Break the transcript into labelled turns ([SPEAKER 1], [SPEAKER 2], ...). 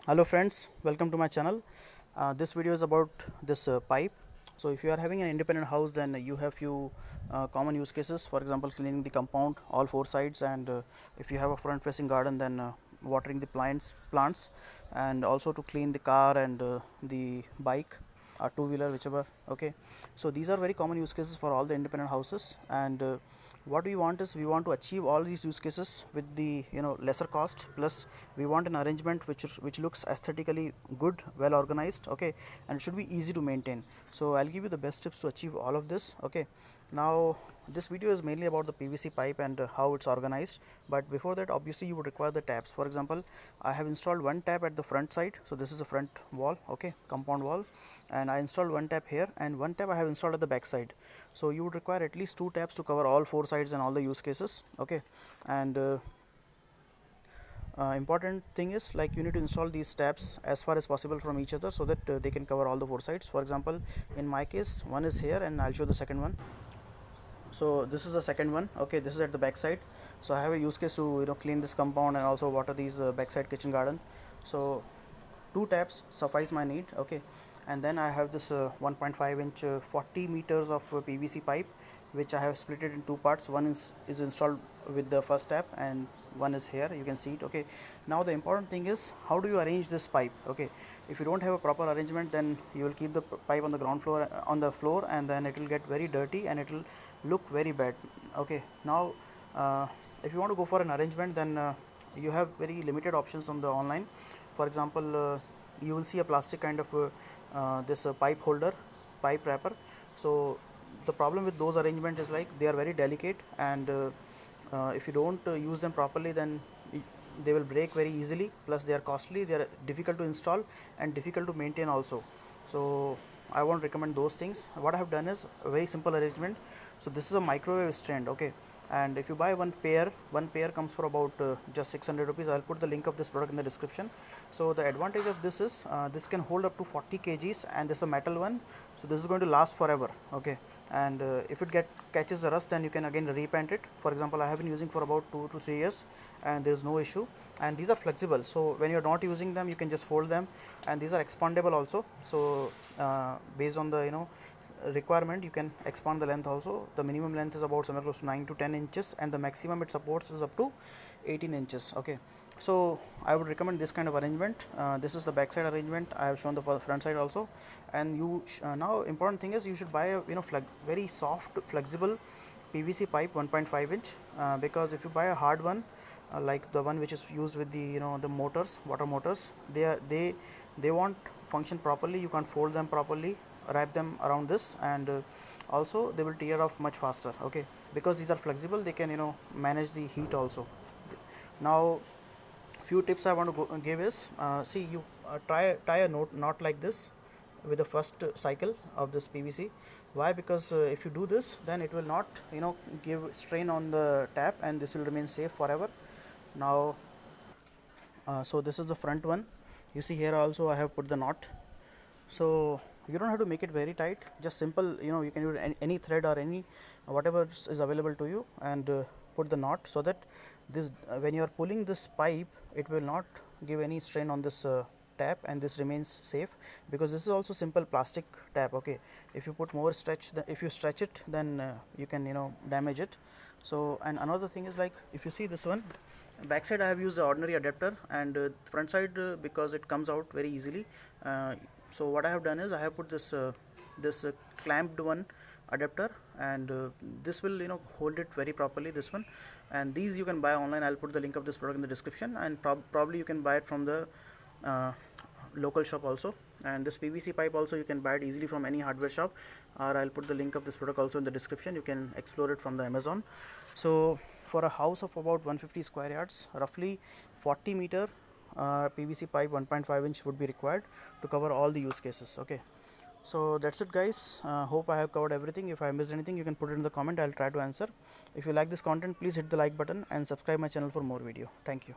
[SPEAKER 1] Hello friends, welcome to my channel. This video is about this pipe. So if you are having an independent house, then you have few common use cases. For example, cleaning the compound all four sides, and if you have a front facing garden, then watering the plants, and also to clean the car and the bike or two-wheeler, whichever. Okay, so these are very common use cases for all the independent houses, and what we want is we want to achieve all these use cases with the lesser cost, plus we want an arrangement which looks aesthetically good, well organized, okay, and it should be easy to maintain. So I'll give you the best tips to achieve all of this. Okay, now this video is mainly about the PVC pipe and how it's organized, but before that obviously you would require the taps. For example, I have installed one tap at the front side, so this is the front wall, okay, compound wall, and I installed one tap here and one tap I have installed at the back side. So you would require at least two taps to cover all four sides and all the use cases. Okay, and important thing is, like, you need to install these taps as far as possible from each other so that they can cover all the four sides. For example, in my case, one is here and I'll show the second one. So this is the second one. Okay, this is at the back side. So I have a use case to clean this compound and also water these backside kitchen garden. So two taps suffice my need. Okay, and then I have this 1.5 inch 40 meters of PVC pipe, which I have split it in two parts. One is installed with the first tap and one is here, you can see it. Okay, now the important thing is, how do you arrange this pipe? Okay, if you don't have a proper arrangement, then you will keep the pipe on the ground floor, on the floor, and then it will get very dirty and it will look very bad. Okay, now if you want to go for an arrangement, then you have very limited options on the online. For example, you will see a plastic kind of this pipe holder, pipe wrapper. So the problem with those arrangements is, like, they are very delicate, and if you don't use them properly, then they will break very easily, plus they are costly, they are difficult to install and difficult to maintain also. So I won't recommend those things. What I have done is a very simple arrangement. So this is a microwave stand, okay, and if you buy one pair comes for about just 600 rupees. I'll put the link of this product in the description. So the advantage of this is, this can hold up to 40 kgs, and this is a metal one, so this is going to last forever. Okay, and if it catches the rust, then you can again repaint it. For example, I have been using for about 2 to 3 years and there is no issue, and these are flexible, so when you're not using them, you can just fold them, and these are expandable also. So based on the requirement, you can expand the length also. The minimum length is about somewhere close to 9 to 10 inches, and the maximum it supports is up to 18 inches. Okay, so I would recommend this kind of arrangement. This is the backside arrangement. I have shown the front side also. And you now important thing is, you should buy a very soft flexible PVC pipe 1.5 inch, because if you buy a hard one, like the one which is used with the the motors, water motors, they won't function properly. You can't fold them properly, wrap them around this, and also they will tear off much faster. Okay, because these are flexible, they can manage the heat also. Now few tips I want to give is, see, you tie a knot like this with the first cycle of this PVC. Why? Because if you do this, then it will not give strain on the tap, and this will remain safe forever. Now so this is the front one. You see here also I have put the knot. So you don't have to make it very tight, just simple, you can use any thread or any whatever is available to you, and put the knot, so that this when you are pulling this pipe, it will not give any strain on this tap, and this remains safe, because this is also simple plastic tap. Okay, if you put more stretch, if you stretch it, then you can damage it. So, and another thing is, like, if you see this one, backside I have used the ordinary adapter, and front side, because it comes out very easily, so what I have done is, I have put this clamped one adapter, and this will hold it very properly, this one. And these you can buy online. I'll put the link of this product in the description, and probably you can buy it from the uh, local shop also. And this PVC pipe also, you can buy it easily from any hardware shop, or I'll put the link of this product also in the description. You can explore it from the Amazon. So for a house of about 150 square yards, roughly 40 meter PVC pipe 1.5 inch would be required to cover all the use cases. Okay, so that's it, guys. Hope I have covered everything. If I missed anything, you can put it in the comment. I'll try to answer. If you like this content, please hit the like button and subscribe my channel for more video. Thank you.